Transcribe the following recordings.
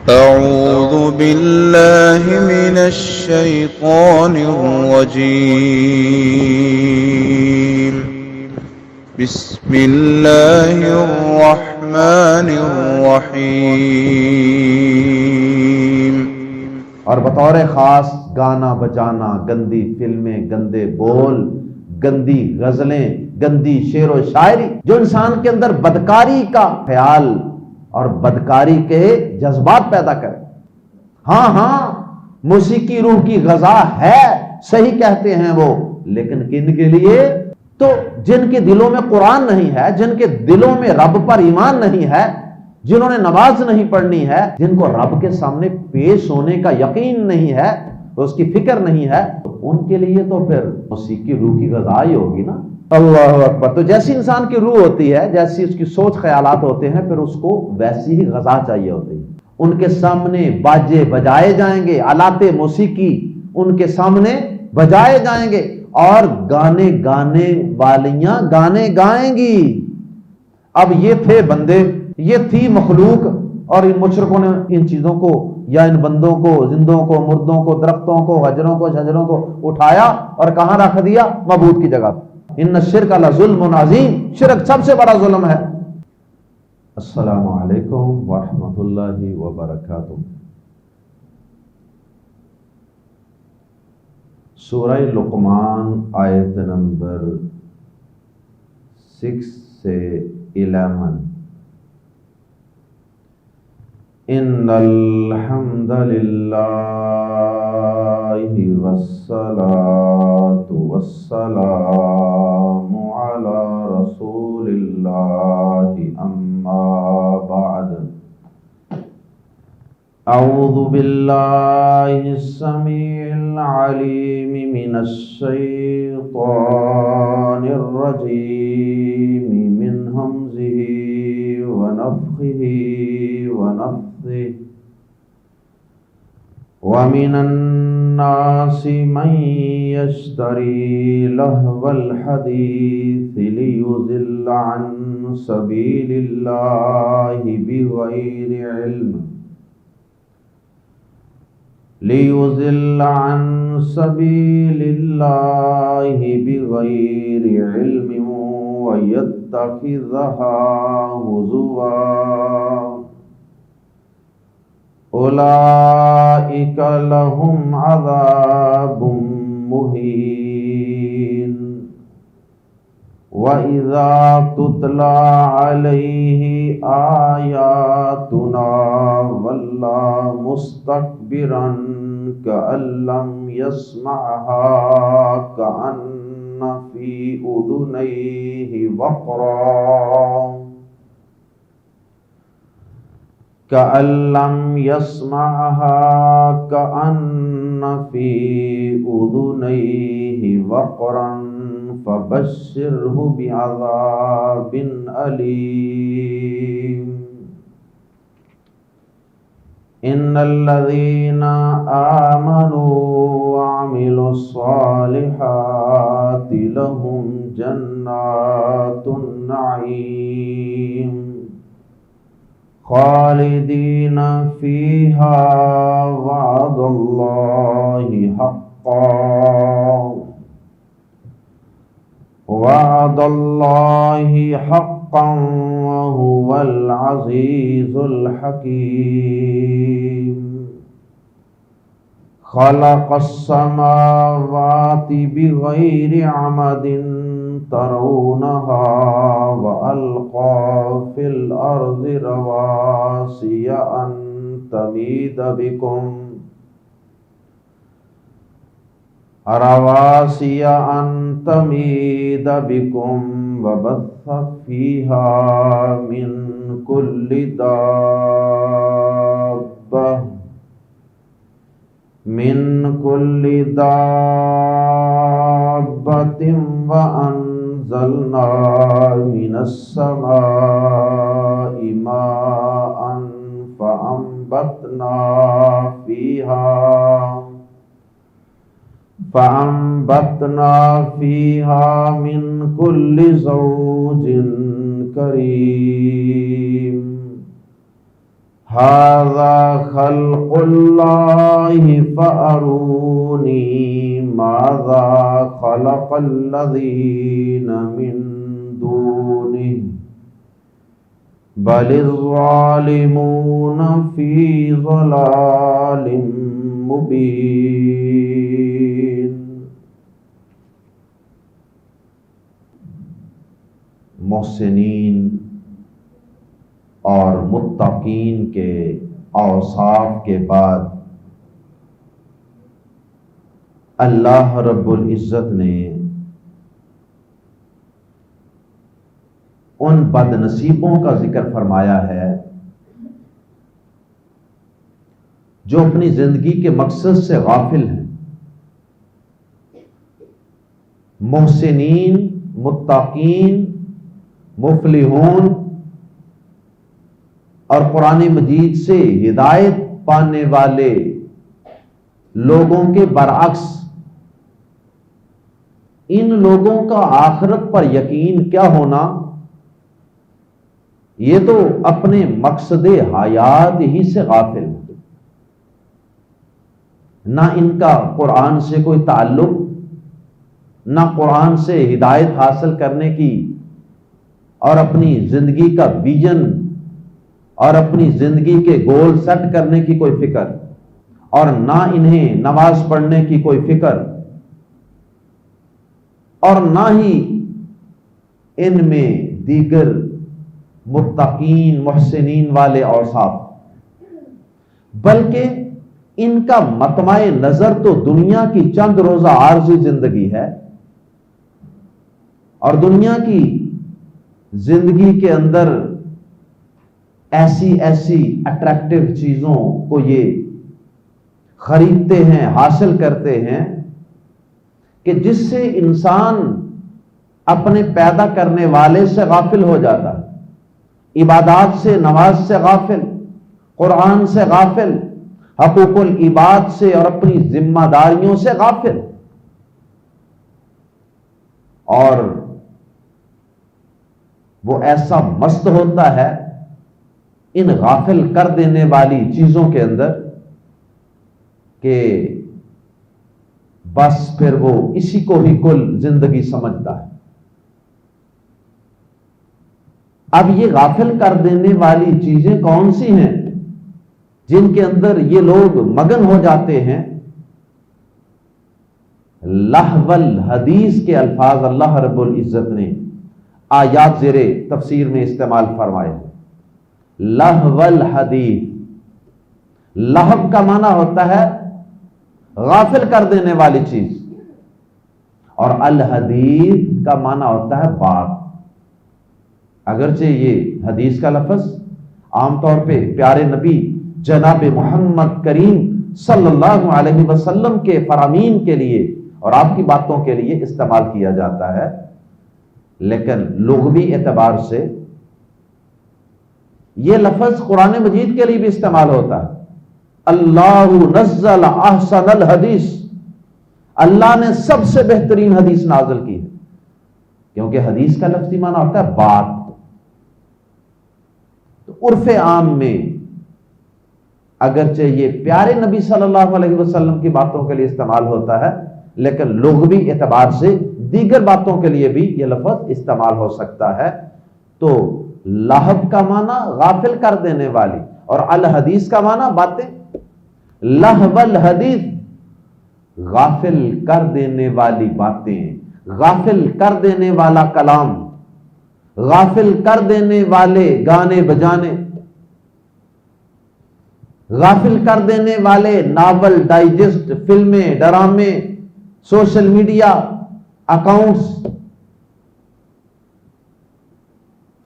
أعوذ بالله من الشيطان الرجيم. بسم الله الرحمن الرحيم. اور بطور خاص گانا بجانا، گندی فلمیں، گندے بول، گندی غزلیں، گندی شعر و شاعری جو انسان کے اندر بدکاری کا خیال اور بدکاری کے جذبات پیدا کرے۔ ہاں موسیقی روح کی غذا ہے، صحیح کہتے ہیں وہ، لیکن کن کے لیے؟ تو جن کے دلوں میں قرآن نہیں ہے، جن کے دلوں میں رب پر ایمان نہیں ہے، جنہوں نے نماز نہیں پڑھنی ہے، جن کو رب کے سامنے پیش ہونے کا یقین نہیں ہے، اس کی فکر نہیں ہے، تو ان کے لیے تو پھر موسیقی روح کی غذا ہی ہوگی نا۔ اللہ اکبر۔ تو جیسی انسان کی روح ہوتی ہے، جیسی اس کی سوچ خیالات ہوتے ہیں، پھر اس کو ویسی ہی غذا چاہیے ہوتی ہے۔ ان کے سامنے باجے بجائے جائیں گے، آلات موسیقی ان کے سامنے بجائے جائیں گے، اور گانے گانے والیاں گانے گائیں گی۔ اب یہ تھے بندے، یہ تھی مخلوق، اور ان مشرکوں نے ان چیزوں کو یا ان بندوں کو، زندوں کو، مردوں کو، درختوں کو، حجروں کو، شجروں کو اٹھایا اور کہاں رکھ دیا؟ معبود کی جگہ۔ ان الشرک لظلم عظیم، شرک سب سے بڑا ظلم ہے۔ السلام علیکم ورحمۃ اللہ وبرکاتہ۔ سورہ لقمان آیت نمبر 6 سے 11۔ ان الحمد للہ والصلاة والسلام علی رسول اللہ، اما بعد۔ اعوذ باللہ السمیع العلیم من الشیطان الرجیم، من ہمزہ ونفخہ ونفثہ۔ وَمِنَ النَّاسِ مَن يَشْتَرِي لَهْوَ الْحَدِيثِ لِيُضِلَّ عَن سَبِيلِ اللَّهِ بِغَيْرِ عِلْمٍ وَيَتَّخِذَهَا هُزُوًا۔ اولئک لہم عذاب مہین۔ وَإِذَا تُتْلَى عَلَيْهِ آيَاتُنَا وَلَّى مُسْتَكْبِرًا كَأَن لَّمْ يَسْمَعْهَا كَأَنَّ فِي أُذُنَيْهِ وَقْرًا كَأَن لَّمْ يَسْمَعْهَا كَأَنَّ فِي أُذُنَيْهِ وَقْرًا فَبَشِّرْهُ بِعَذَابٍ أَلِيمٍ۔ إِنَّ الَّذِينَ آمَنُوا وَعَمِلُوا الصَّالِحَاتِ لَهُمْ جَنَّاتُ النَّعِيمِ خالدین فیہا وعد اللہ حقا وہو العزیز الحکیم۔ خلق السماوات بغیر عمد ترونها وألقى في الأرض رواسي أن تميد بكم وبث فيها من كل دابة وأنزلنا من السماء ماء فأنبتنا فيها من كل زوج کریم۔ ھذا خلق اللہ فارونی ماذا خلق الذین من دونہ بل الظالمون فی ضلال مبین۔ محسنین اور متقین کے اوصاف کے بعد اللہ رب العزت نے ان بد نصیبوں کا ذکر فرمایا ہے جو اپنی زندگی کے مقصد سے غافل ہیں۔ محسنین، متقین، مفلحون اور قرآن مجید سے ہدایت پانے والے لوگوں کے برعکس ان لوگوں کا آخرت پر یقین کیا ہونا، یہ تو اپنے مقصد حیات ہی سے غافل، نہ ان کا قرآن سے کوئی تعلق، نہ قرآن سے ہدایت حاصل کرنے کی اور اپنی زندگی کا ویژن اور اپنی زندگی کے گول سیٹ کرنے کی کوئی فکر، اور نہ انہیں نماز پڑھنے کی کوئی فکر، اور نہ ہی ان میں دیگر متقین محسنین والے اوصاف، بلکہ ان کا مطمع نظر تو دنیا کی چند روزہ عارضی زندگی ہے، اور دنیا کی زندگی کے اندر ایسی اٹریکٹیو چیزوں کو یہ خریدتے ہیں، حاصل کرتے ہیں کہ جس سے انسان اپنے پیدا کرنے والے سے غافل ہو جاتا ہے، عبادات سے، نماز سے غافل، قرآن سے غافل، حقوق العباد سے اور اپنی ذمہ داریوں سے غافل، اور وہ ایسا مست ہوتا ہے ان غافل کر دینے والی چیزوں کے اندر کہ بس پھر وہ اسی کو ہی کل زندگی سمجھتا ہے۔ اب یہ غافل کر دینے والی چیزیں کون سی ہیں جن کے اندر یہ لوگ مگن ہو جاتے ہیں؟ لہو الحدیث کے الفاظ اللہ رب العزت نے آیات زیر تفسیر میں استعمال فرمائے۔ لہو الحدیث، لہو کا معنی ہوتا ہے غافل کر دینے والی چیز، اور الحدیث کا معنی ہوتا ہے بات۔ اگرچہ یہ حدیث کا لفظ عام طور پہ پیارے نبی جناب محمد کریم صلی اللہ علیہ وسلم کے فرامین کے لیے اور آپ کی باتوں کے لیے استعمال کیا جاتا ہے، لیکن لغوی اعتبار سے یہ لفظ قرآن مجید کے لیے بھی استعمال ہوتا ہے۔ اللہ نزل احسن الحدیث، اللہ نے سب سے بہترین حدیث نازل کی ہے، کیونکہ حدیث کا لفظی معنی ہوتا ہے بات۔ تو عرف عام میں اگرچہ یہ پیارے نبی صلی اللہ علیہ وسلم کی باتوں کے لیے استعمال ہوتا ہے، لیکن لغوی اعتبار سے دیگر باتوں کے لیے بھی یہ لفظ استعمال ہو سکتا ہے۔ تو لہو کا معنی غافل کر دینے والی، اور الحدیث کا معنی باتیں۔ لہو الحدیث، غافل کر دینے والی باتیں، غافل کر دینے والا کلام، غافل کر دینے والے گانے بجانے، غافل کر دینے والے ناول، ڈائجسٹ، فلمیں، ڈرامے، سوشل میڈیا اکاؤنٹس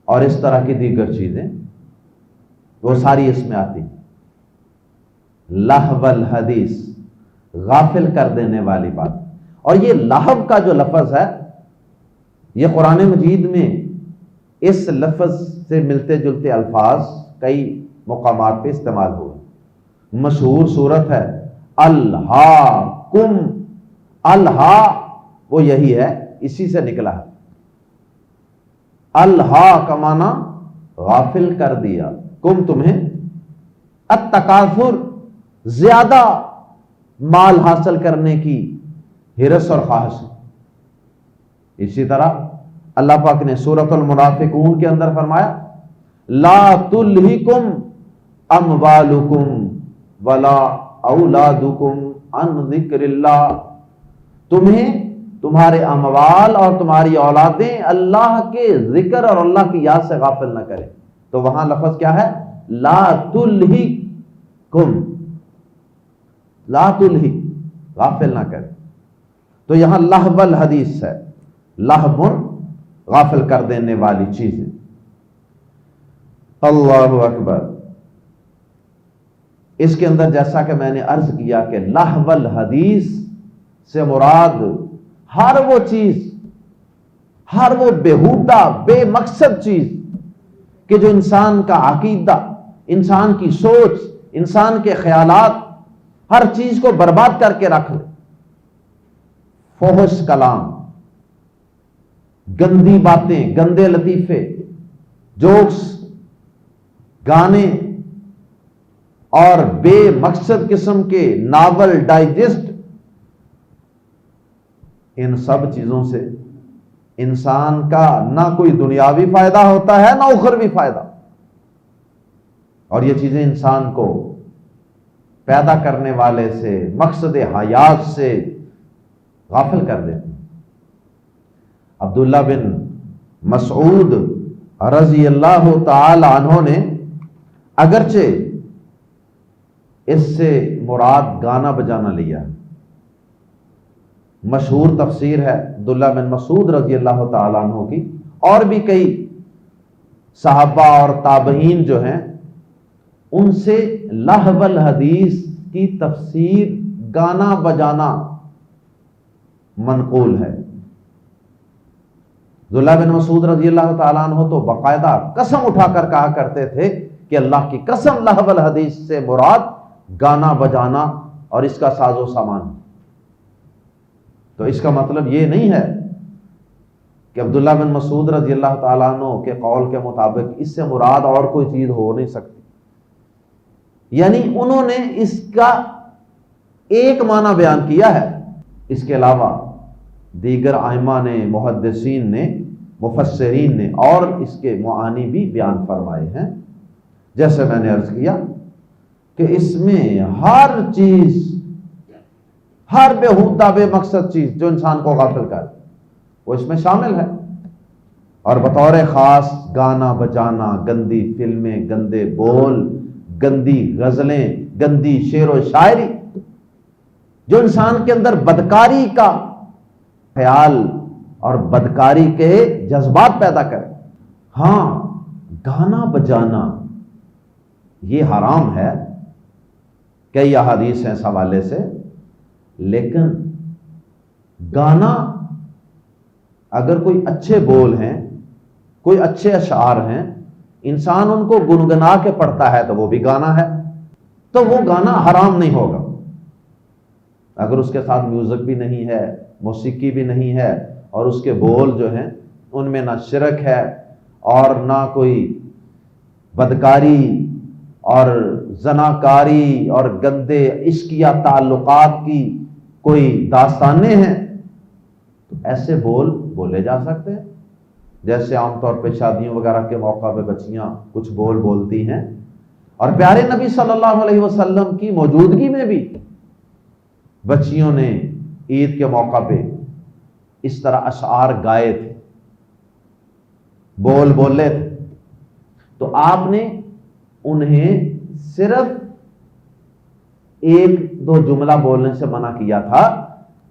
اور اس طرح کی دیگر چیزیں، وہ ساری اس میں آتی ہیں۔ لہو الحدیث، غافل کر دینے والی بات۔ اور یہ لہو کا جو لفظ ہے یہ قرآن مجید میں اس لفظ سے ملتے جلتے الفاظ کئی مقامات پہ استعمال ہوئے۔ مشہور صورت ہے الہاکم، الہا وہ یہی ہے، اسی سے نکلا ہے۔ الہا کا معنی غافل کر دیا، کم تمہیں التکاثر، زیادہ مال حاصل کرنے کی ہرس اور خواہش. اسی طرح اللہ پاک نے سورۃ المنافقون کے اندر فرمایا لا تلہکم اموالکم ولا اولادکم عن ذکر اللہ، تمہیں تمہارے اموال اور تمہاری اولادیں اللہ کے ذکر اور اللہ کی یاد سے غافل نہ کریں. تو وہاں لفظ کیا ہے؟ لا تلہکم، لا تلہی، غافل نہ کریں. تو یہاں لہو الحدیث ہے، لہو غافل کر دینے والی چیزیں. اللہ اکبر. اس کے اندر جیسا کہ میں نے عرض کیا کہ لہو الحدیث سے مراد ہر وہ چیز، ہر وہ بےہودہ بے مقصد چیز کہ جو انسان کا عقیدہ، انسان کی سوچ، انسان کے خیالات، ہر چیز کو برباد کر کے رکھ لے. فحش کلام، گندی باتیں، گندے لطیفے، جوکس، گانے اور بے مقصد قسم کے ناول، ڈائجسٹ، ان سب چیزوں سے انسان کا نہ کوئی دنیاوی فائدہ ہوتا ہے نہ اخروی فائدہ. اور یہ چیزیں انسان کو پیدا کرنے والے سے، مقصد حیات سے غافل کر دیتے. عبداللہ بن مسعود رضی اللہ تعالی عنہ نے اگرچہ اس سے مراد گانا بجانا لیا، مشہور تفسیر ہے عبداللہ بن مسعود رضی اللہ تعالیٰ عنہ کی، اور بھی کئی صحابہ اور تابعین جو ہیں ان سے لہو الحدیث کی تفسیر گانا بجانا منقول ہے. عبداللہ بن مسعود رضی اللہ تعالیٰ عنہ تو باقاعدہ قسم اٹھا کر کہا کرتے تھے کہ اللہ کی قسم لہو الحدیث سے مراد گانا بجانا اور اس کا ساز و سامان. تو اس کا مطلب یہ نہیں ہے کہ عبداللہ بن مسعود رضی اللہ تعالیٰ عنہ کے قول کے مطابق اس سے مراد اور کوئی چیز ہو نہیں سکتی. یعنی انہوں نے اس کا ایک معنی بیان کیا ہے. اس کے علاوہ دیگر ائمہ نے، محدثین نے، مفسرین نے اور اس کے معانی بھی بیان فرمائے ہیں. جیسے میں نے عرض کیا کہ اس میں ہر چیز، ہر بےہودہ بے مقصد چیز جو انسان کو غافل کرے وہ اس میں شامل ہے. اور بطور خاص گانا بجانا، گندی فلمیں، گندے بول، گندی غزلیں، گندی شعر و شاعری جو انسان کے اندر بدکاری کا خیال اور بدکاری کے جذبات پیدا کرے. ہاں، گانا بجانا یہ حرام ہے، کئی احادیث ہیں اس حوالے سے. لیکن گانا اگر کوئی اچھے بول ہیں، کوئی اچھے اشعار ہیں، انسان ان کو گنگنا کے پڑھتا ہے تو وہ بھی گانا ہے، تو وہ گانا حرام نہیں ہوگا. اگر اس کے ساتھ میوزک بھی نہیں ہے، موسیقی بھی نہیں ہے، اور اس کے بول جو ہیں ان میں نہ شرک ہے اور نہ کوئی بدکاری اور زناکاری اور گندے عشقیہ تعلقات کی کوئی داستانیں ہیں، تو ایسے بول بولے جا سکتے ہیں. جیسے عام طور پہ شادیوں وغیرہ کے موقع پہ بچیاں کچھ بول بولتی ہیں، اور پیارے نبی صلی اللہ علیہ وسلم کی موجودگی میں بھی بچیوں نے عید کے موقع پہ اس طرح اشعار گائے تھے، بول بولے تھے. تو آپ نے انہیں صرف ایک دو جملہ بولنے سے منع کیا تھا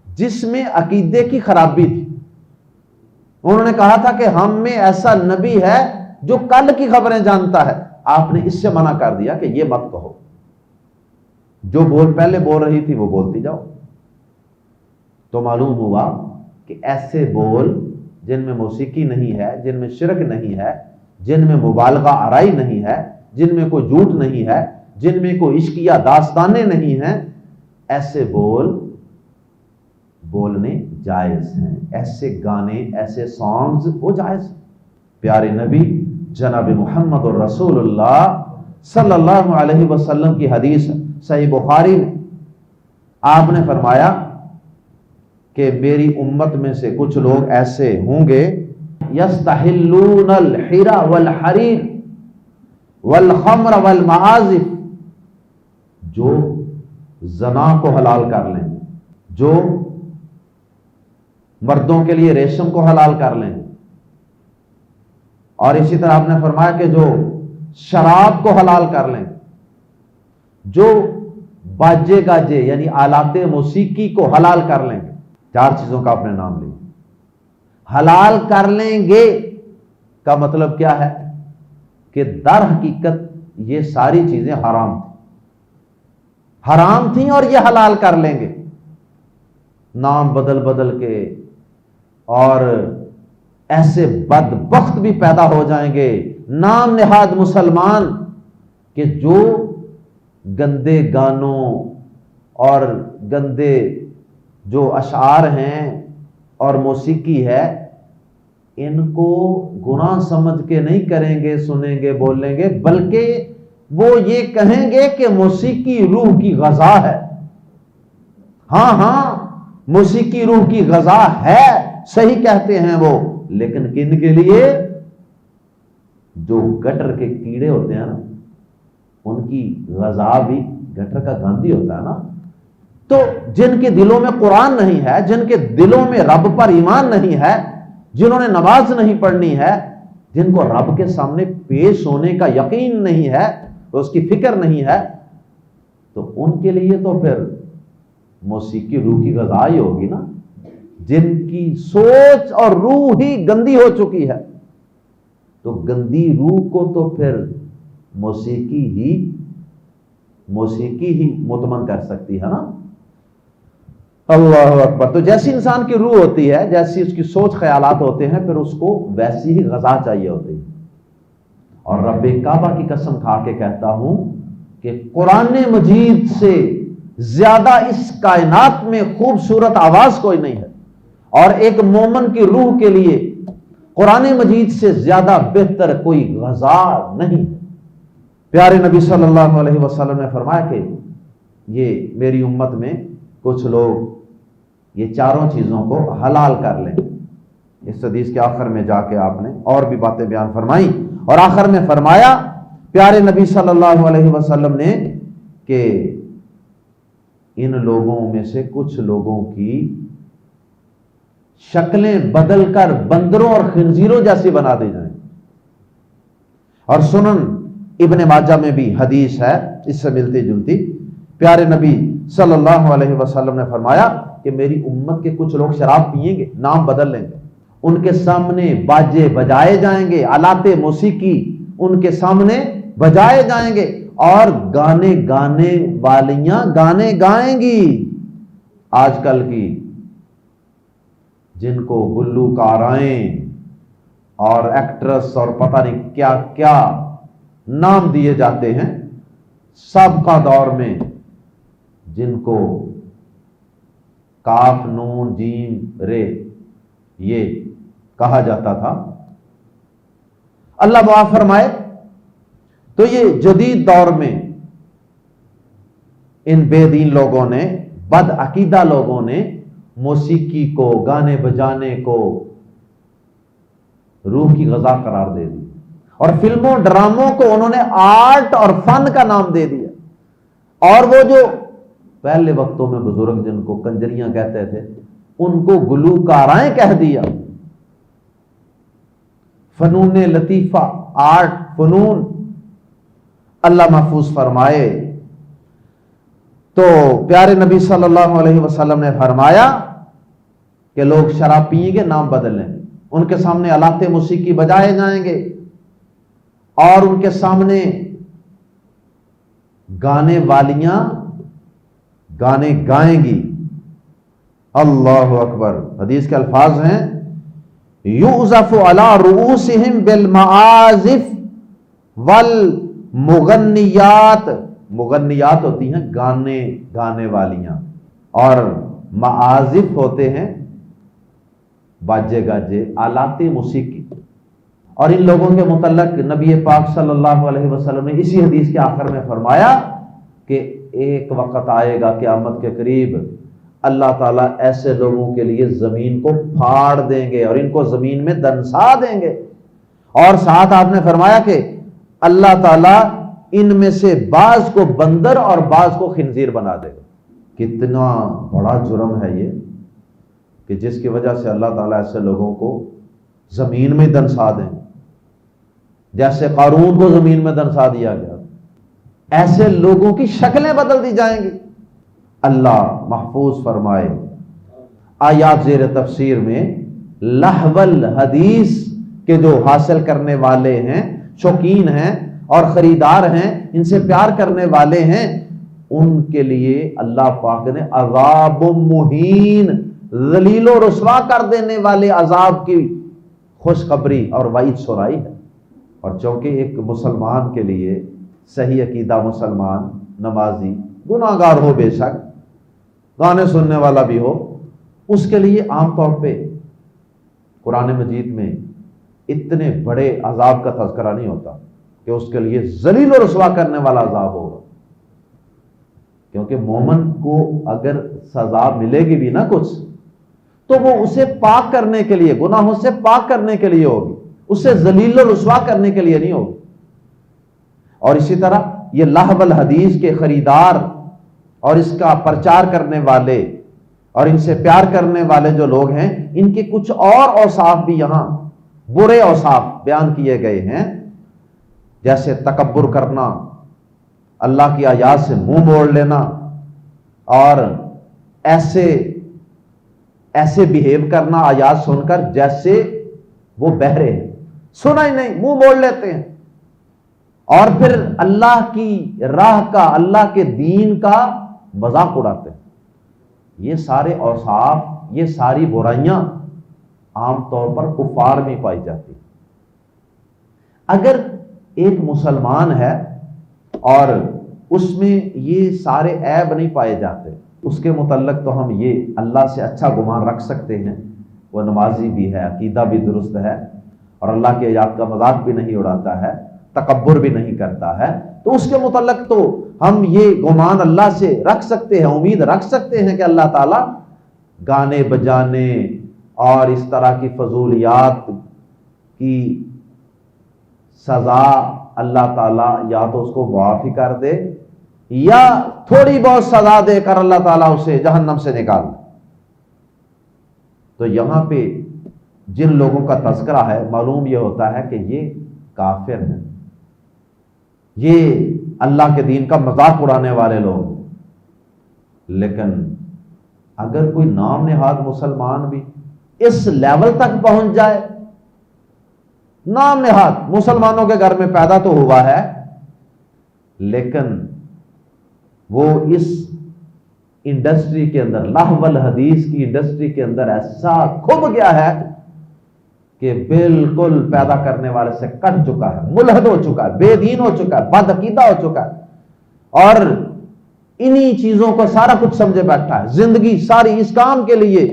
جس میں عقیدے کی خرابی تھی. انہوں نے کہا تھا کہ ہم میں ایسا نبی ہے جو کل کی خبریں جانتا ہے. آپ نے اس سے منع کر دیا کہ یہ مت کہو، جو بول پہلے بول رہی تھی وہ بولتی جاؤ. تو معلوم ہوا کہ ایسے بول جن میں موسیقی نہیں ہے، جن میں شرک نہیں ہے، جن میں مبالغہ آرائی نہیں ہے، جن میں کوئی جھوٹ نہیں ہے، جن میں کوئی عشقیہ داستانیں نہیں ہیں، ایسے بول بولنے جائز ہیں. ایسے گانے، ایسے سانگز وہ جائز ہیں. پیارے نبی جناب محمد الرسول اللہ صلی اللہ علیہ وسلم کی حدیث صحیح بخاری میں آپ نے فرمایا کہ میری امت میں سے کچھ لوگ ایسے ہوں گے یستحلون الحر والحریر والخمر والمعازف، جو زنا کو حلال کر لیں، جو مردوں کے لیے ریشم کو حلال کر لیں، اور اسی طرح آپ نے فرمایا کہ جو شراب کو حلال کر لیں، جو باجے گاجے یعنی آلات موسیقی کو حلال کر لیں گے۔ 4 چیزوں کا آپ نے نام لیا۔ حلال کر لیں گے کا مطلب کیا ہے کہ در حقیقت یہ ساری چیزیں حرام تھیں اور یہ حلال کر لیں گے، نام بدل بدل کے، اور ایسے بدبخت بھی پیدا ہو جائیں گے نام نہاد مسلمان کہ جو گندے گانوں اور گندے جو اشعار ہیں اور موسیقی ہے ان کو گناہ سمجھ کے نہیں کریں گے، سنیں گے، بولیں گے، بلکہ وہ یہ کہیں گے کہ موسیقی روح کی غذا ہے۔ ہاں موسیقی روح کی غذا ہے، صحیح کہتے ہیں وہ، لیکن کن کے لیے؟ جو گٹر کے کیڑے ہوتے ہیں نا، ان کی غذا بھی گٹر کا گند ہی ہوتا ہے نا۔ تو جن کے دلوں میں قرآن نہیں ہے، جن کے دلوں میں رب پر ایمان نہیں ہے، جنہوں نے نماز نہیں پڑھنی ہے، جن کو رب کے سامنے پیش ہونے کا یقین نہیں ہے، اس کی فکر نہیں ہے، تو ان کے لیے تو پھر موسیقی روح کی غذا ہی ہوگی نا۔ جن کی سوچ اور روح ہی گندی ہو چکی ہے، تو گندی روح کو تو پھر موسیقی ہی مطمئن کر سکتی ہے نا۔ اللہ اکبر۔ تو جیسی انسان کی روح ہوتی ہے، جیسی اس کی سوچ خیالات ہوتے ہیں، پھر اس کو ویسی ہی غذا چاہیے ہوتی ہے۔ اور رب کعبہ کی قسم کھا کے کہتا ہوں کہ قرآن مجید سے زیادہ اس کائنات میں خوبصورت آواز کوئی نہیں ہے، اور ایک مومن کی روح کے لیے قرآن مجید سے زیادہ بہتر کوئی غذا نہیں ہے۔ پیارے نبی صلی اللہ علیہ وسلم نے فرمایا کہ یہ میری امت میں کچھ لوگ یہ چاروں چیزوں کو حلال کر لیں۔ اس حدیث کے آخر میں جا کے آپ نے اور بھی باتیں بیان فرمائیں، اور آخر میں فرمایا پیارے نبی صلی اللہ علیہ وسلم نے کہ ان لوگوں میں سے کچھ لوگوں کی شکلیں بدل کر بندروں اور خنزیروں جیسی بنا دی جائیں۔ اور سنن ابن ماجہ میں بھی حدیث ہے اس سے ملتی جلتی، پیارے نبی صلی اللہ علیہ وسلم نے فرمایا کہ میری امت کے کچھ لوگ شراب پیئیں گے، نام بدل لیں گے، ان کے سامنے باجے بجائے جائیں گے، آلات موسیقی ان کے سامنے بجائے جائیں گے، اور گانے گانے والیاں گانے گائیں گی۔ آج کل کی جن کو گلوکارائیں اور ایکٹرس اور پتہ نہیں کیا کیا نام دیے جاتے ہیں، سابقہ دور میں جن کو کاف نون جیم رے یہ کہا جاتا تھا، اللہ معاف فرمائے، تو یہ جدید دور میں ان بے دین لوگوں نے، بد عقیدہ لوگوں نے موسیقی کو، گانے بجانے کو روح کی غذا قرار دے دی، اور فلموں ڈراموں کو انہوں نے آرٹ اور فن کا نام دے دیا، اور وہ جو پہلے وقتوں میں بزرگ جن کو کنجریاں کہتے تھے ان کو گلوکارائیں کہہ دیا۔ فنون لطیفہ، آرٹ، فنون، اللہ محفوظ فرمائے۔ تو پیارے نبی صلی اللہ علیہ وسلم نے فرمایا کہ لوگ شراب پیئیں گے، نام بدل لیں گے، ان کے سامنے آلات موسیقی بجائے جائیں گے، اور ان کے سامنے گانے والیاں گانے گائیں گی۔ اللہ اکبر۔ حدیث کے الفاظ ہیں یعزف علی رؤوسہم بالمعازف والمغنیات، مغنیات ہوتی ہیں گانے گانے والیاں، اور معازف ہوتے ہیں باجے گاجے، آلات موسیقی۔ اور ان لوگوں کے متعلق نبی پاک صلی اللہ علیہ وسلم نے اسی حدیث کے آخر میں فرمایا کہ ایک وقت آئے گا قیامت کے قریب اللہ تعالیٰ ایسے لوگوں کے لیے زمین کو پھاڑ دیں گے اور ان کو زمین میں دنسا دیں گے، اور ساتھ آپ نے فرمایا کہ اللہ تعالیٰ ان میں سے بعض کو بندر اور بعض کو خنزیر بنا دے گا۔ کتنا بڑا جرم ہے یہ کہ جس کی وجہ سے اللہ تعالیٰ ایسے لوگوں کو زمین میں دنسا دیں، جیسے قارون کو زمین میں دنسا دیا گیا، ایسے لوگوں کی شکلیں بدل دی جائیں گی۔ اللہ محفوظ فرمائے۔ آیات زیر تفسیر میں لہو الحدیث کے جو حاصل کرنے والے ہیں، شوقین ہیں اور خریدار ہیں، ان سے پیار کرنے والے ہیں، ان کے لیے اللہ پاک نے عذاب مہین، ذلیل و رسوا کر دینے والے عذاب کی خوشخبری اور وعید سنائی ہے۔ اور چونکہ ایک مسلمان کے لیے صحیح عقیدہ مسلمان، نمازی، گناہ گار ہو بے شک، گانے سننے والا بھی ہو، اس کے لیے عام طور پہ قرآن مجید میں اتنے بڑے عذاب کا تذکرہ نہیں ہوتا کہ اس کے لیے ذلیل و رسوا کرنے والا عذاب ہوگا، کیونکہ مومن کو اگر سزا ملے گی بھی نہ کچھ تو وہ اسے پاک کرنے کے لیے، گناہوں سے پاک کرنے کے لیے ہوگی، اسے ذلیل و رسوا کرنے کے لیے نہیں ہوگی۔ اور اسی طرح یہ لہو الحدیث کے خریدار اور اس کا پرچار کرنے والے اور ان سے پیار کرنے والے جو لوگ ہیں، ان کے کچھ اور اوصاف بھی یہاں برے اوصاف بیان کیے گئے ہیں، جیسے تکبر کرنا، اللہ کی آیات سے منہ موڑ لینا، اور ایسے بیہیو کرنا آیات سن کر جیسے وہ بہرے ہیں، سنا ہی نہیں، منہ موڑ لیتے ہیں، اور پھر اللہ کی راہ کا، اللہ کے دین کا مذاق اڑاتے ہیں۔ یہ سارے اوصاف، یہ ساری برائیاں عام طور پر کفار میں پائی جاتی ہیں۔ اگر ایک مسلمان ہے اور اس میں یہ سارے عیب نہیں پائے جاتے، اس کے متعلق تو ہم یہ اللہ سے اچھا گمان رکھ سکتے ہیں، وہ نمازی بھی ہے، عقیدہ بھی درست ہے، اور اللہ کی آیات کا مذاق بھی نہیں اڑاتا ہے، تکبر بھی نہیں کرتا ہے، تو اس کے متعلق تو ہم یہ گمان اللہ سے رکھ سکتے ہیں، امید رکھ سکتے ہیں کہ اللہ تعالیٰ گانے بجانے اور اس طرح کی فضولیات کی سزا اللہ تعالیٰ یا تو اس کو معافی کر دے یا تھوڑی بہت سزا دے کر اللہ تعالیٰ اسے جہنم سے نکال دے۔ تو یہاں پہ جن لوگوں کا تذکرہ ہے، معلوم یہ ہوتا ہے کہ یہ کافر ہیں، یہ اللہ کے دین کا مذاق اڑانے والے لوگ۔ لیکن اگر کوئی نام نہاد مسلمان بھی اس لیول تک پہنچ جائے، نام نہاد مسلمانوں کے گھر میں پیدا تو ہوا ہے، لیکن وہ اس انڈسٹری کے اندر، لہو الحدیث کی انڈسٹری کے اندر ایسا کھب گیا ہے کہ بالکل پیدا کرنے والے سے کٹ چکا ہے، ملحد ہو چکا ہے، بے دین ہو چکا ہے، بد عقیدہ ہو چکا ہے، اور انہی چیزوں کو سارا کچھ سمجھے بیٹھا ہے، زندگی ساری اس کام کے لیے،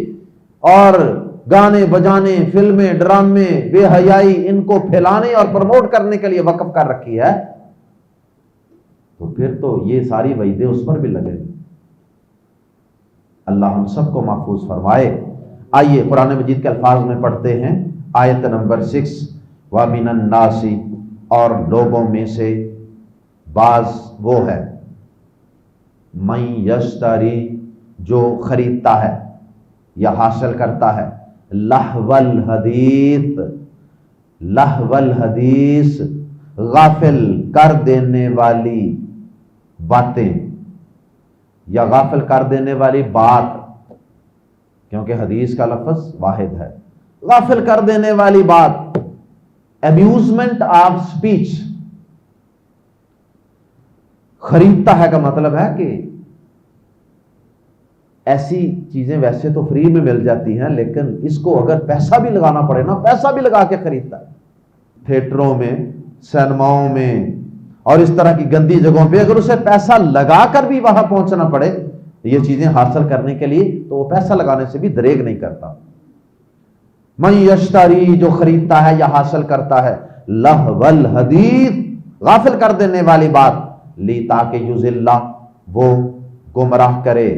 اور گانے بجانے، فلمیں، ڈرامے، بے حیائی، ان کو پھیلانے اور پروموٹ کرنے کے لیے وقف کر رکھی ہے، تو پھر تو یہ ساری وعیدیں اس پر بھی لگے گی۔ اللہ ہم سب کو محفوظ فرمائے۔ آئیے قرآن مجید کے الفاظ میں پڑھتے ہیں، آیت نمبر 6، وَمِنَ النَّاسِ، اور لوگوں میں سے بعض وہ ہے، مَن یشتری، جو خریدتا ہے یا حاصل کرتا ہے، لہو الحدیث، لہو الحدیث، غافل کر دینے والی باتیں یا غافل کر دینے والی بات، کیونکہ حدیث کا لفظ واحد ہے، غافل کر دینے والی بات، امیوزمنٹ آف سپیچ۔ خریدتا ہے کا مطلب ہے کہ ایسی چیزیں ویسے تو فری میں مل جاتی ہیں، لیکن اس کو اگر پیسہ بھی لگانا پڑے نا، پیسہ بھی لگا کے خریدتا ہے۔ تھیٹروں میں، سینماؤں میں اور اس طرح کی گندی جگہوں پہ اگر اسے پیسہ لگا کر بھی وہاں پہنچنا پڑے یہ چیزیں حاصل کرنے کے لیے، تو وہ پیسہ لگانے سے بھی دریغ نہیں کرتا۔ من یشتری جو خریدتا ہے یا حاصل کرتا ہے لہو الحدیث غافل کر دینے والی بات لی تاکہ یضل وہ گمراہ کرے،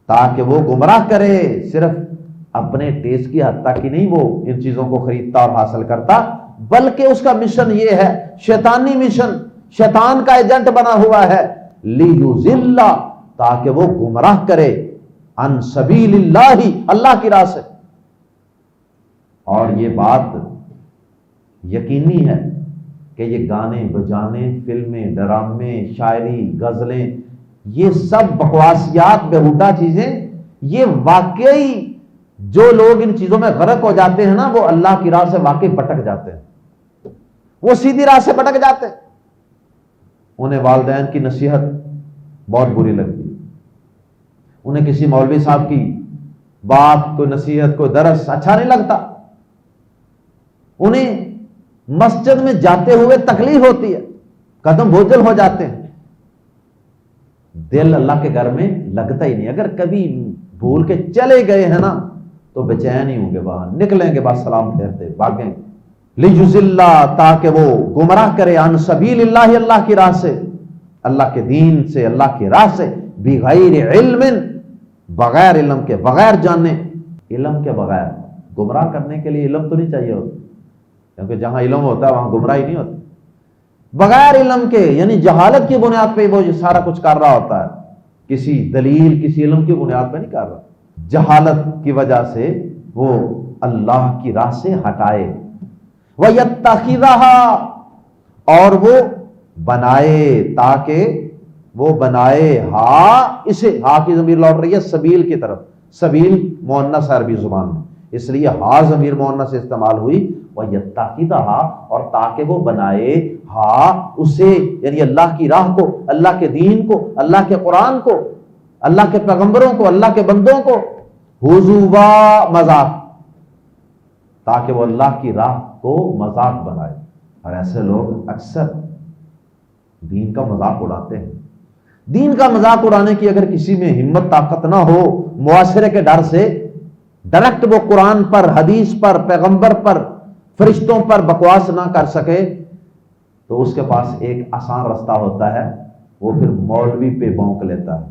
تاکہ وہ گمراہ کرے، صرف اپنے ٹیسٹ کی حد تک ہی نہیں وہ ان چیزوں کو خریدتا اور حاصل کرتا، بلکہ اس کا مشن یہ ہے، شیطانی مشن، شیطان کا ایجنٹ بنا ہوا ہے، لیضل تاکہ وہ گمراہ کرے، عن سبیل اللہ اللہ کی راہ سے۔ اور یہ بات یقینی ہے کہ یہ گانے بجانے، فلمیں، ڈرامے، شاعری، غزلیں، یہ سب بکواسیات، بیہودہ چیزیں، یہ واقعی جو لوگ ان چیزوں میں غرق ہو جاتے ہیں نا، وہ اللہ کی راہ سے واقعی بھٹک جاتے ہیں، وہ سیدھی راہ سے بھٹک جاتے ہیں۔ انہیں والدین کی نصیحت بہت بری لگتی ہے، انہیں کسی مولوی صاحب کی بات، کوئی نصیحت، کوئی درس اچھا نہیں لگتا، انہیں مسجد میں جاتے ہوئے تکلیف ہوتی ہے، قدم بوجھل ہو جاتے ہیں، دل اللہ کے گھر میں لگتا ہی نہیں۔ اگر کبھی بھول کے چلے گئے ہیں نا تو بے چین ہی ہوں گے، باہر نکلیں گے بس سلام پھیرتے بھاگیں گے۔ لیضل تاکہ وہ گمراہ کرے، عن سبیل اللہ اللہ کی راہ سے، اللہ کے دین سے، اللہ کی راہ سے، بغیر علم بغیر علم کے، بغیر جاننے، علم کے بغیر۔ گمراہ کرنے کے لیے علم تو نہیں چاہیے ہوتا، کیونکہ جہاں علم ہوتا ہے وہاں گمراہی نہیں ہوتی۔ بغیر علم کے یعنی جہالت کی بنیاد پہ وہ یہ سارا کچھ کر رہا ہوتا ہے، کسی دلیل، کسی علم کی بنیاد پہ نہیں کر رہا، جہالت کی وجہ سے وہ اللہ کی راہ سے ہٹائے۔ وَيَتَّخِذَهَا اور وہ بنائے، تاکہ وہ بنائے، اسے کی ضمیر لوٹ رہی ہے سبیل کی طرف، سبیل مؤنث عربی زبان میں، اس لیے ضمیر مؤنث سے استعمال ہوئی۔ وَيَتَّخِذَهَا اور تاکہ وہ بنائے، اسے یعنی اللہ کی راہ کو، اللہ کے دین کو، اللہ کے قرآن کو، اللہ کے پیغمبروں کو، اللہ کے بندوں کو، ہزوا مذاق، تاکہ وہ اللہ کی راہ کو مذاق بنائے۔ اور ایسے لوگ اکثر دین کا مذاق اڑاتے ہیں۔ دین کا مذاق اڑانے کی اگر کسی میں ہمت طاقت نہ ہو، معاشرے کے ڈر سے ڈائریکٹ وہ قرآن پر، حدیث پر، پیغمبر پر، فرشتوں پر بکواس نہ کر سکے، تو اس کے پاس ایک آسان رستہ ہوتا ہے، وہ پھر مولوی پہ بونک لیتا ہے،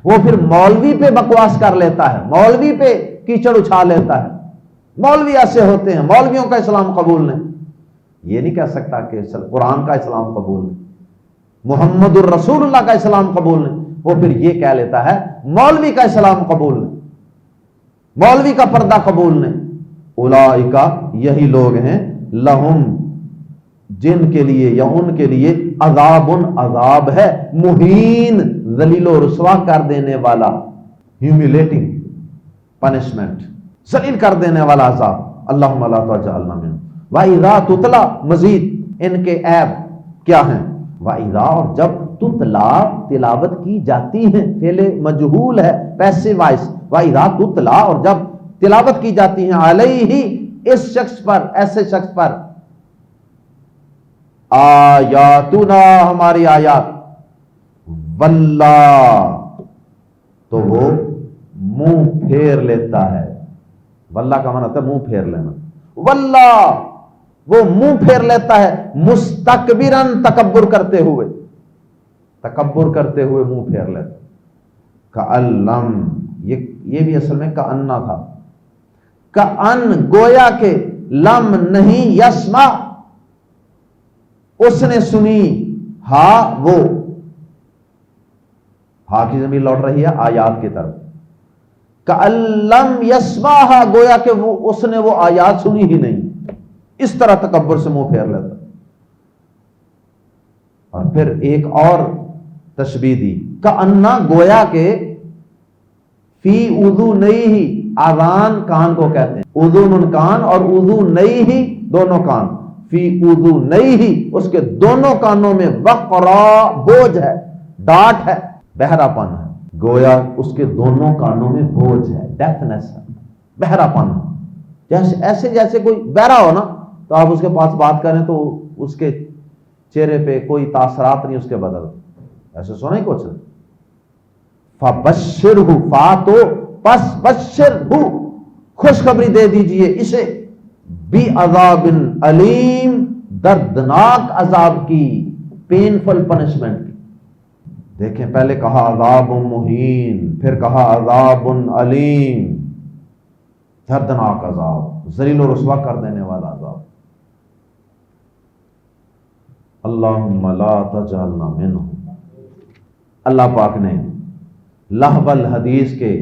وہ پھر مولوی پہ بکواس کر لیتا ہے، مولوی پہ کیچڑ اچھال لیتا ہے۔ مولوی ایسے ہوتے ہیں، مولویوں کا اسلام قبول نہیں، یہ نہیں کہہ سکتا کہ قرآن کا اسلام قبول نہیں، محمد الرسول اللہ کا اسلام قبول نہیں، وہ پھر یہ کہہ لیتا ہے مولوی کا اسلام قبول نہیں، مولوی کا پردہ قبول نہیں۔ اولئک یہی لوگ ہیں، لہم جن کے لیے یا ان کے لیے عذاب عذاب ہے، مہین ذلیل و رسوا کر دینے والا، ہیوملیٹنگ پنشمنٹ، ذلیل کر دینے والا عذاب۔ اللہم لا تجعلنا منہم۔ وَإِذَا تُتْلَى مزید ان کے عیب کیا ہیں؟ وَإِذَا اور جب تتلا تلاوت کی جاتی ہیں، فعل مجہول ہے، پیسو وائس، وَإِذَا تُتْلَى اور جب تلاوت کی جاتی ہیں، علیہ اس شخص پر، ایسے شخص پر، آیاتنا ہماری آیات، واللہ تو وہ منہ پھیر لیتا ہے۔ واللہ کا معنی ہوتا ہے منہ پھیر لینا، واللہ وہ منہ پھیر لیتا ہے، مستکبرن تکبر کرتے ہوئے، تکبر کرتے ہوئے منہ پھیر لیتا۔ کألم یہ بھی اصل میں کأنہ تھا، کأن گویا کہ، لم نہیں، یسمع اس نے سنی، وہ کی ضمیر لوٹ رہی ہے آیات کی طرف، کألم یسمعھا گویا کہ اس نے وہ آیات سنی ہی نہیں، اس طرح تکبر سے منہ پھیر لیتا۔ اور پھر ایک اور تشبیہ دی، کأنہ گویا کہ، فی اذنیہ آذان کان کو کہتے ہیں، اذن کان اور اذنیہ دونوں کان، فی اذنیہ اس کے دونوں کانوں میں، وقرا بوجھ ہے، ڈاٹ ہے، بہرا پن ہے، گویا اس کے دونوں کانوں میں بوجھ ہے، ڈیفنس ہے، بہرا پن ہے، جیسے ایسے جیسے کوئی بہرا ہو نا تو آپ اس کے پاس بات کریں تو اس کے چہرے پہ کوئی تاثرات نہیں اس کے بدل، ایسے سونا ہی کچھ نہیں۔ فبشرہ فا تو پس بشرہ خوشخبری دے دیجئے اسے بعذاب علیم، دردناک عذاب کی، پینفل پنشمنٹ کی۔ دیکھیں پہلے کہا عذاب مہین، پھر کہا عذاب علیم، دردناک عذاب، ذلیل و رسوا کر دینے والا عذاب۔ اللہم لا تجعلنا منہم۔ اللہ پاک نے لہو الحدیث کے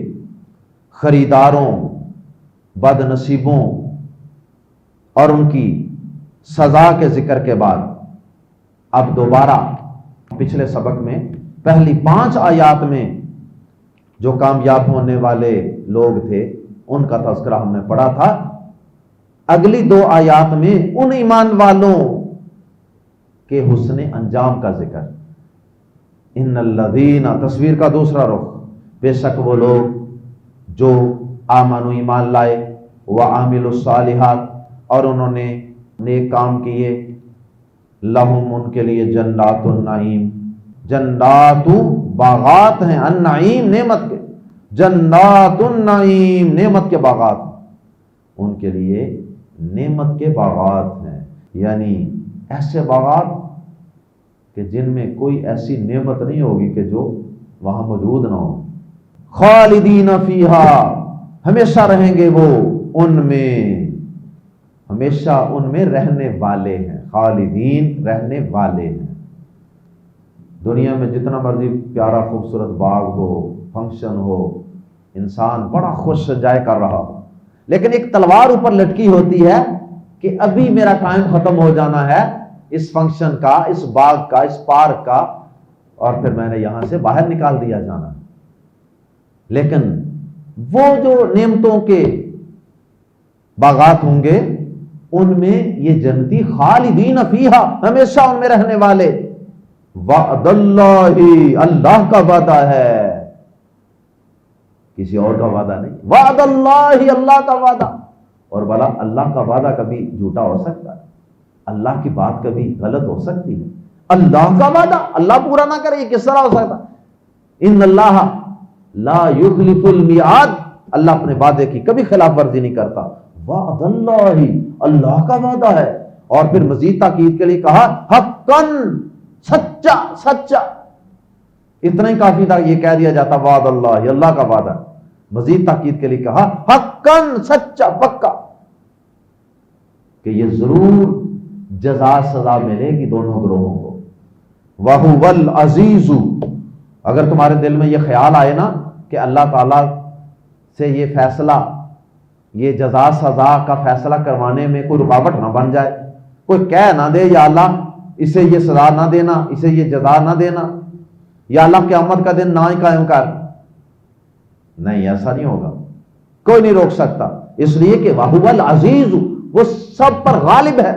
خریداروں، بد نصیبوں اور ان کی سزا کے ذکر کے بعد اب دوبارہ پچھلے سبق میں پہلی 5 آیات میں جو کامیاب ہونے والے لوگ تھے ان کا تذکرہ ہم نے پڑھا تھا۔ اگلی 2 آیات میں ان ایمان والوں کے حسن انجام کا ذکر۔ ان الذین، تصویر کا دوسرا رخ، بے شک وہ لوگ جو آمنوا، ایمان لائے، وعاملوا الصالحات، اور انہوں نے نیک کام کیے، لہم، ان کے لیے جنات النعیم، جنات باغات ہیں، النعیم نعمت کے، جنات النعیم نعمت کے باغات، ان کے لیے نعمت کے باغات ہیں، یعنی ایسے باغات کہ جن میں کوئی ایسی نعمت نہیں ہوگی کہ جو وہاں موجود نہ ہو۔ خالدین فیہا، ہمیشہ رہیں گے وہ ان میں، ہمیشہ ان میں رہنے والے ہیں، خالدین رہنے والے ہیں۔ دنیا میں جتنا مرضی پیارا خوبصورت باغ ہو، فنکشن ہو، انسان بڑا خوش انجوائے کر رہا ہو، لیکن ایک تلوار اوپر لٹکی ہوتی ہے کہ ابھی میرا ٹائم ختم ہو جانا ہے اس فنکشن کا، اس باغ کا، اس پارک کا، اور پھر میں نے یہاں سے باہر نکال دیا جانا۔ لیکن وہ جو نعمتوں کے باغات ہوں گے ان میں یہ جنتی خالدین فیہا، ہمیشہ ان میں رہنے والے، وعد اللہ، اللہ کا وعدہ ہے، کسی اور کا وعدہ نہیں، وعد اللہ، اللہ کا وعدہ۔ اور بھلا اللہ کا وعدہ کبھی جھوٹا ہو سکتا ہے؟ اللہ کی بات کبھی غلط ہو سکتی ہے؟ اللہ کا وعدہ اللہ پورا نہ کرے، یہ کس طرح ہو سکتا؟ ان اللہ لا یخلف المیعاد، اللہ اپنے وعدے کی کبھی خلاف ورزی نہیں کرتا۔ وعد اللہ، اللہ کا وعدہ ہے۔ اور پھر مزید تاکید کے لیے کہا حقا، سچا، سچا، اتنا ہی کافی تھا یہ کہہ دیا جاتا وعد اللہ، اللہ کا وعدہ۔ مزید تاکید کے لیے کہا حقا، سچا، پکا، کہ یہ ضرور جزا سزا ملے گی دونوں گروہوں کو۔ وَهُوَ الْعَزِيزُ، اگر تمہارے دل میں یہ خیال آئے نا کہ اللہ تعالیٰ سے یہ فیصلہ، یہ جزا سزا کا فیصلہ کروانے میں کوئی رکاوٹ نہ بن جائے، کوئی کہہ نہ دے یا اللہ اسے یہ سزا نہ دینا، اسے یہ جزا نہ دینا، یا اللہ قیامت کا دن نہ ہی قائم کر، نہیں، ایسا نہیں ہوگا، کوئی نہیں روک سکتا، اس لیے کہ وَهُوَ الْعَزِيزُ، وہ سب پر غالب ہے،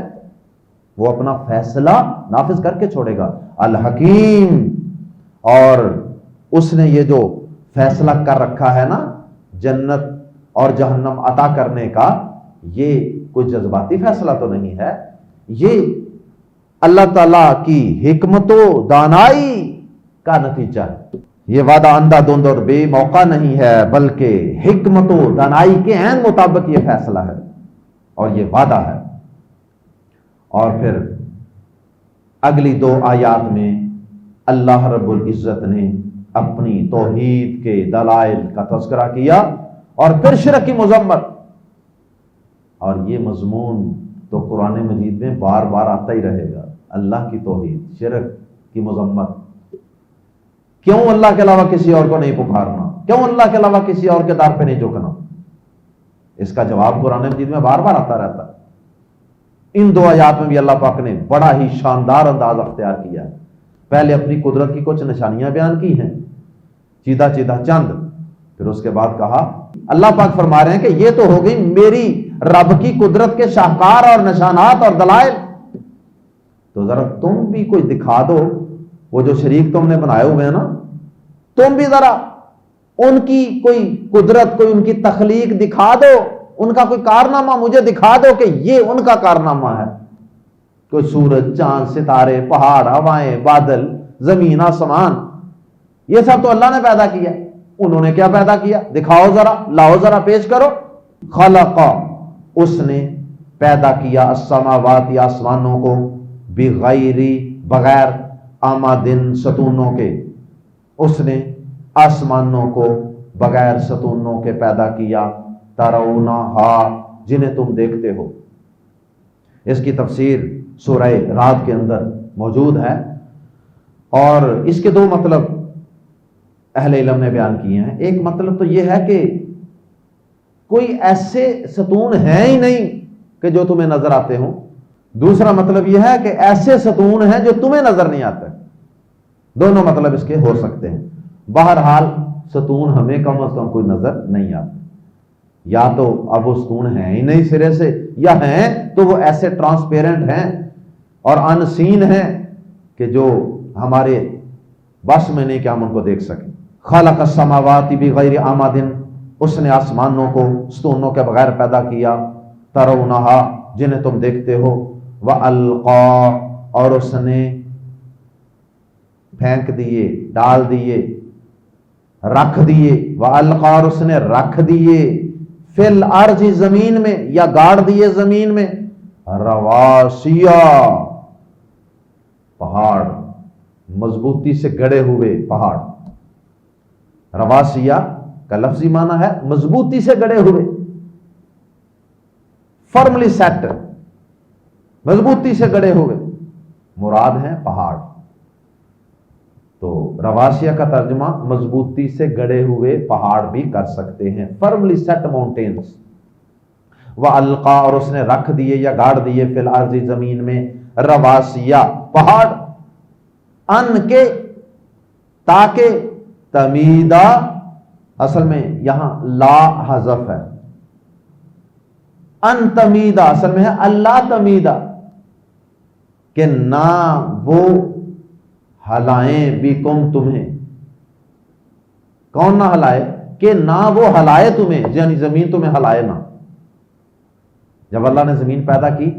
وہ اپنا فیصلہ نافذ کر کے چھوڑے گا۔ الحکیم، اور اس نے یہ جو فیصلہ کر رکھا ہے نا جنت اور جہنم عطا کرنے کا، یہ کوئی جذباتی فیصلہ تو نہیں ہے، یہ اللہ تعالیٰ کی حکمت و دانائی کا نتیجہ ہے۔ یہ وعدہ اندھا دھند اور بے موقع نہیں ہے، بلکہ حکمت و دانائی کے عین مطابق یہ فیصلہ ہے اور یہ وعدہ ہے۔ اور پھر اگلی 2 آیات میں اللہ رب العزت نے اپنی توحید کے دلائل کا تذکرہ کیا اور پھر شرک کی مذمت، اور یہ مضمون تو قرآن مجید میں بار بار آتا ہی رہے گا، اللہ کی توحید، شرک کی مذمت۔ کیوں اللہ کے علاوہ کسی اور کو نہیں پکارنا؟ کیوں اللہ کے علاوہ کسی اور کے در پہ نہیں جھکنا؟ اس کا جواب قرآن مجید میں بار بار آتا رہتا ہے۔ ان 2 آیات میں بھی اللہ پاک نے بڑا ہی شاندار انداز اختیار کیا ہے۔ پہلے اپنی قدرت کی کچھ نشانیاں بیان کی ہیں، چیدہ چیدہ چند، پھر اس کے بعد کہا اللہ پاک فرما رہے ہیں کہ یہ تو ہو گئی میری رب کی قدرت کے شاہکار اور نشانات اور دلائل، تو ذرا تم بھی کوئی دکھا دو، وہ جو شریک تم نے بنائے ہوئے ہیں نا، تم بھی ذرا ان کی کوئی قدرت، کوئی ان کی تخلیق دکھا دو، ان کا کوئی کارنامہ مجھے دکھا دو کہ یہ ان کا کارنامہ ہے۔ کوئی سورج، چاند، ستارے، پہاڑ، ہوائیں، بادل، زمین، آسمان، یہ سب تو اللہ نے پیدا کیا، انہوں نے کیا پیدا کیا؟ دکھاؤ ذرا، لاؤ ذرا، پیش کرو۔ خلق، اس نے پیدا کیا، السماوات، آسمانوں کو، بغیر، بغیر، آمادن، ستونوں کے، اس نے آسمانوں کو بغیر ستونوں کے پیدا کیا، ترونہا، جنہیں تم دیکھتے ہو۔ اس کی تفسیر سورہ رعد کے اندر موجود ہے، اور اس کے دو مطلب اہل علم نے بیان کیے ہیں۔ ایک مطلب تو یہ ہے کہ کوئی ایسے ستون ہیں ہی نہیں کہ جو تمہیں نظر آتے ہوں، دوسرا مطلب یہ ہے کہ ایسے ستون ہیں جو تمہیں نظر نہیں آتے۔ دونوں مطلب اس کے ہو سکتے ہیں۔ بہرحال ستون ہمیں کم از کم کوئی نظر نہیں آتا، یا تو اب وہ ستون ہیں ہی نہیں سرے سے، یا ہیں تو وہ ایسے ٹرانسپیرنٹ ہیں اور ان سین ہیں کہ جو ہمارے بس میں نہیں کہ ہم ان کو دیکھ سکیں۔ خلق السماوات بغیر عمد، اس نے آسمانوں کو ستونوں کے بغیر پیدا کیا، ترونہا، جنہیں تم دیکھتے ہو، وَأَلْقَا، اور اس نے پھینک دیے، ڈال دیے، رکھ دیے، وَأَلْقَا، اور اس نے رکھ دیے، فِي الْأَرْضِ، زمین میں، یا گاڑ دیے زمین میں، رواسیا، پہاڑ، مضبوطی سے گڑے ہوئے پہاڑ۔ رواسیا کا لفظی معنی ہے مضبوطی سے گڑے ہوئے، فرملی سیٹ، مضبوطی سے گڑے ہوئے، مراد ہیں پہاڑ۔ تو رواسیا کا ترجمہ مضبوطی سے گڑے ہوئے پہاڑ بھی کر سکتے ہیں، فرملی سیٹ ماؤنٹینز۔ وَأَلْقَا، اور اس نے رکھ دیے یا گاڑ دیے، فی الارض، زمین میں، رواسیا، پہاڑ، ان کے، تاکہ، تمیدا، اصل میں یہاں لا حذف ہے، ان تمیدا اصل میں ہے اللہ تمیدا، کہ نہ وہ ہلائیں بیکم، تمہیں، کون نہ ہلائے؟ کہ نہ وہ ہلائے تمہیں، یعنی زمین تمہیں ہلائے نہ۔ جب اللہ نے زمین پیدا کی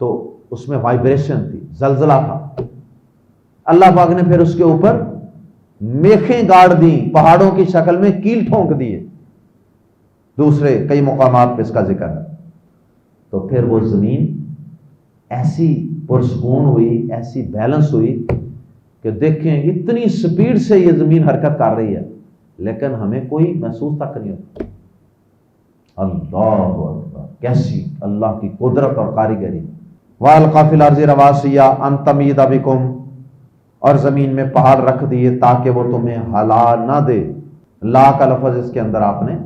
تو اس میں وائبریشن تھی، زلزلہ تھا، اللہ پاک نے پھر اس کے اوپر میخیں گاڑ دیں، پہاڑوں کی شکل میں کیل ٹھونک دیے، دوسرے کئی مقامات پہ اس کا ذکر ہے۔ تو پھر وہ زمین ایسی پرسکون ہوئی، ایسی بیلنس ہوئی کہ دیکھیں اتنی سپیڈ سے یہ زمین حرکت کر رہی ہے لیکن ہمیں کوئی محسوس تک نہیں ہوتا۔ اللہ اکبر، کیسی اللہ کی قدرت اور کاریگری۔ وَأَلْقَا فِي الْأَرْضِ رَوَاسِيَ أَن تَمِيدَ بِكُمْ، اور زمین میں پہاڑ رکھ دیے تاکہ وہ تمہیں ہلا نہ دے۔ لا کا لفظ اس کے اندر آپ نے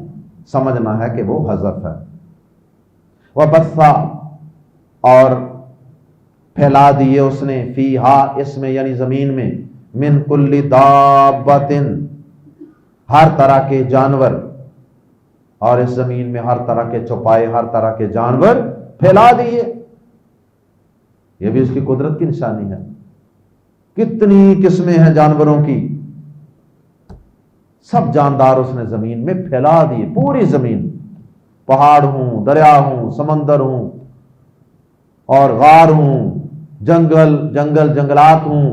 سمجھنا ہے کہ وہ حذف ہے۔ وَبَثَّ، اور پھیلا دیے اس نے، فیہا، اس میں یعنی زمین میں، من کل دابۃ، ہر طرح کے جانور، اور اس زمین میں ہر طرح کے چوپائے، ہر طرح کے جانور پھیلا دیے۔ یہ بھی اس کی قدرت کی نشانی ہے، کتنی قسمیں ہیں جانوروں کی، سب جاندار اس نے زمین میں پھیلا دیے، پوری زمین، پہاڑ ہوں، دریا ہوں، سمندر ہوں، اور غار ہوں، جنگلات ہوں،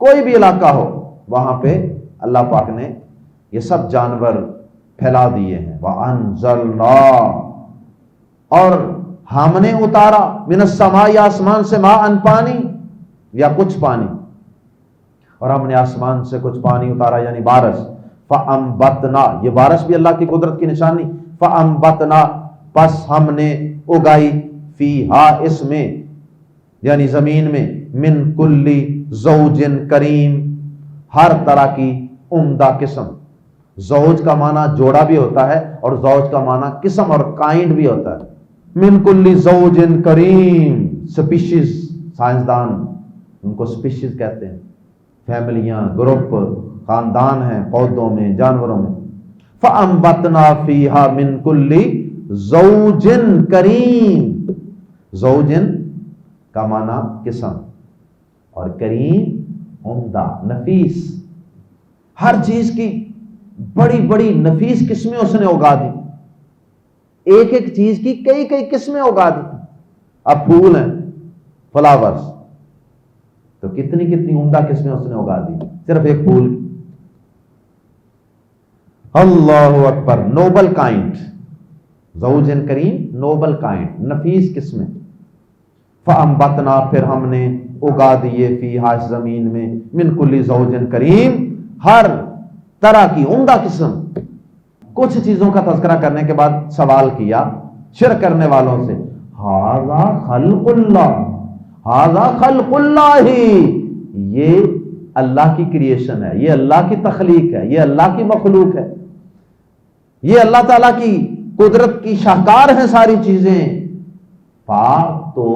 کوئی بھی علاقہ ہو، وہاں پہ اللہ پاک نے یہ سب جانور پھیلا دیے ہیں۔ وَأَنزَلْنَا، اور ہم نے اتارا، من السماء، آسمان سے، ماءً، پانی، یا کچھ پانی، اور ہم نے آسمان سے کچھ پانی اتارا یعنی بارش۔ فَأَنبَتْنَا، یہ بارش بھی اللہ کی قدرت کی نشانی۔ فَأَنبَتْنَا، پس ہم نے اگائی، فیہا، اس میں یعنی زمین میں، من کلی زوج کریم، ہر طرح کی عمدہ قسم۔ زوج کا معنی جوڑا بھی ہوتا ہے اور زوج کا معنی قسم اور کائنڈ بھی ہوتا ہے۔ من کلی زوج کریم، سپیشیز، سائنسدان ان کو سپیشیز کہتے ہیں، فیملیاں، گروپ، خاندان ہیں پودوں میں، جانوروں میں۔ فَأَنبَتْنَا فِيهَا مِن كُلِّ زَوْجٍ کریم، زوجن کا معنی قسم، اور کریم عمدہ، نفیس، ہر چیز کی بڑی بڑی نفیس قسمیں اس نے اگا دی، ایک ایک چیز کی کئی کئی قسمیں اگا دی۔ اب پھول ہیں، فلاورز، تو کتنی کتنی عمدہ قسمیں اس نے اگا دی صرف ایک پھول کی۔ اللہ اکبر، نوبل کائنڈ، زوجن کریم نوبل کائنڈ، نفیس قسمیں. فَأَنبَتْنَا پھر ہم نے اگا دیے فیہا زمین میں من کل زوجن کریم ہر طرح کی عمدہ قسم. کچھ چیزوں کا تذکرہ کرنے کے بعد سوال کیا شرک کرنے والوں سے، ھذا خلق اللہ، ھذا خلق اللہ، یہ اللہ کی کریشن ہے، یہ اللہ کی تخلیق ہے، یہ اللہ کی مخلوق ہے، یہ اللہ تعالیٰ کی قدرت کی شاہکار ہیں ساری چیزیں. تو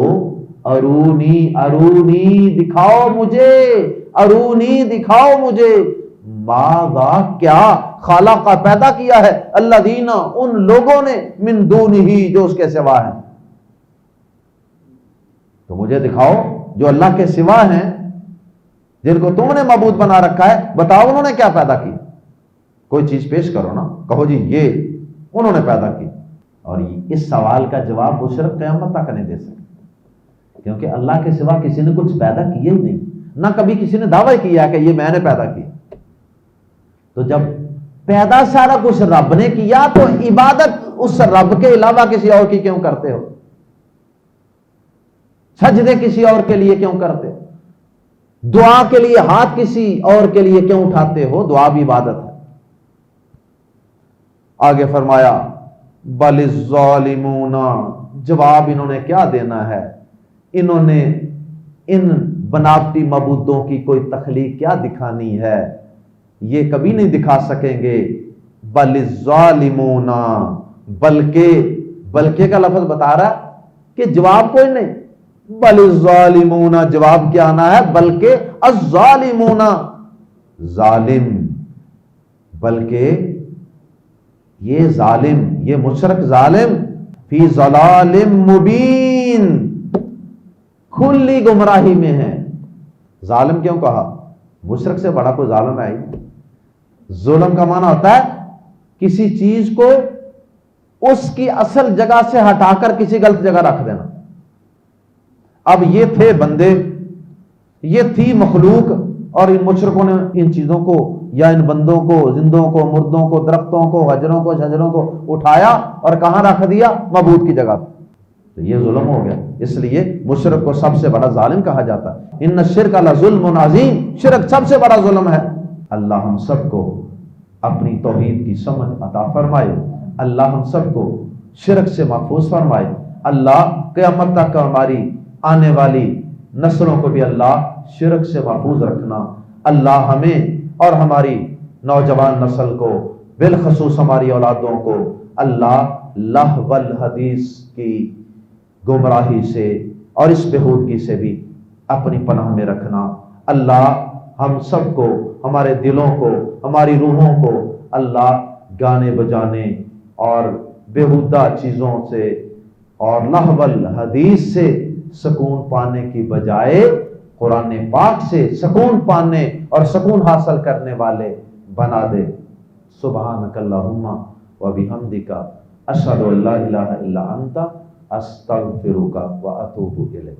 ارونی ارونی دکھاؤ مجھے، ارونی دکھاؤ مجھے، ماذا کیا خالق کا پیدا کیا ہے الذین ان لوگوں نے من دونہ جو اس کے سوا ہیں. تو مجھے دکھاؤ جو اللہ کے سوا ہیں جن کو تم نے معبود بنا رکھا ہے، بتاؤ انہوں نے کیا پیدا کی. کوئی چیز پیش کرو نا، کہو جی یہ انہوں نے پیدا کی. اور اس سوال کا جواب مشرک قیامت تک نہیں دے سکتے، کیونکہ اللہ کے سوا کسی نے کچھ پیدا کیا ہی نہیں، نہ کبھی کسی نے دعویٰ کیا کہ یہ میں نے پیدا کیا. تو جب پیدا سارا کچھ رب نے کیا تو عبادت اس رب کے علاوہ کسی اور کی کیوں کرتے ہو؟ سجدے کسی اور کے لیے کیوں کرتے ہو؟ دعا کے لیے ہاتھ کسی اور کے لیے کیوں اٹھاتے ہو؟ دعا بھی عبادت ہے. آگے فرمایا بل الظالمون، جواب انہوں نے کیا دینا ہے؟ انہوں نے ان بناوٹی معبودوں کی کوئی تخلیق کیا دکھانی ہے؟ یہ کبھی نہیں دکھا سکیں گے. بل الظالمون، بلکہ کا لفظ بتا رہا ہے کہ جواب کوئی نہیں. بل الظالمون جواب کیا آنا ہے؟ بلکہ الظالمون ظالم، بلکہ یہ ظالم، یہ مشرک ظالم فی ضلال مبین، کھلی گمراہی میں ہے. ظالم کیوں کہا؟ مشرک سے بڑا کوئی ظالم ہے ہی. ظلم کا معنی ہوتا ہے کسی چیز کو اس کی اصل جگہ سے ہٹا کر کسی غلط جگہ رکھ دینا. اب یہ تھے بندے، یہ تھی مخلوق، اور ان مشرکوں نے ان چیزوں کو یا ان بندوں کو، زندوں کو، مردوں کو، درختوں کو، حجروں کو، شجروں کو اٹھایا اور کہاں رکھ دیا؟ معبود کی جگہ. تو یہ ظلم ہو گیا. اس لیے مشرک کو سب سے بڑا ظالم کہا جاتا ہے. ان الشرک لظلم عظیم، شرک سب سے بڑا ظلم ہے. اللہ ہم سب کو اپنی توحید کی سمجھ عطا فرمائے. اللہ ہم سب کو شرک سے محفوظ فرمائے. اللہ قیامت تک ہماری آنے والی نسلوں کو بھی اللہ شرک سے محفوظ رکھنا. اللہ ہمیں اور ہماری نوجوان نسل کو، بالخصوص ہماری اولادوں کو، اللہ لہو الحدیث کی گمراہی سے اور اس بےہودگی سے بھی اپنی پناہ میں رکھنا. اللہ ہم سب کو، ہمارے دلوں کو، ہماری روحوں کو اللہ گانے بجانے اور بےہودہ چیزوں سے اور لہو الحدیث سے سکون پانے کی بجائے قرآن پاک سے سکون پانے اور سکون حاصل کرنے والے بنا دے. سبحانک اللہم و بحمدک اشہد ان لا الہ الا انت استغفرک و اتوب الیک.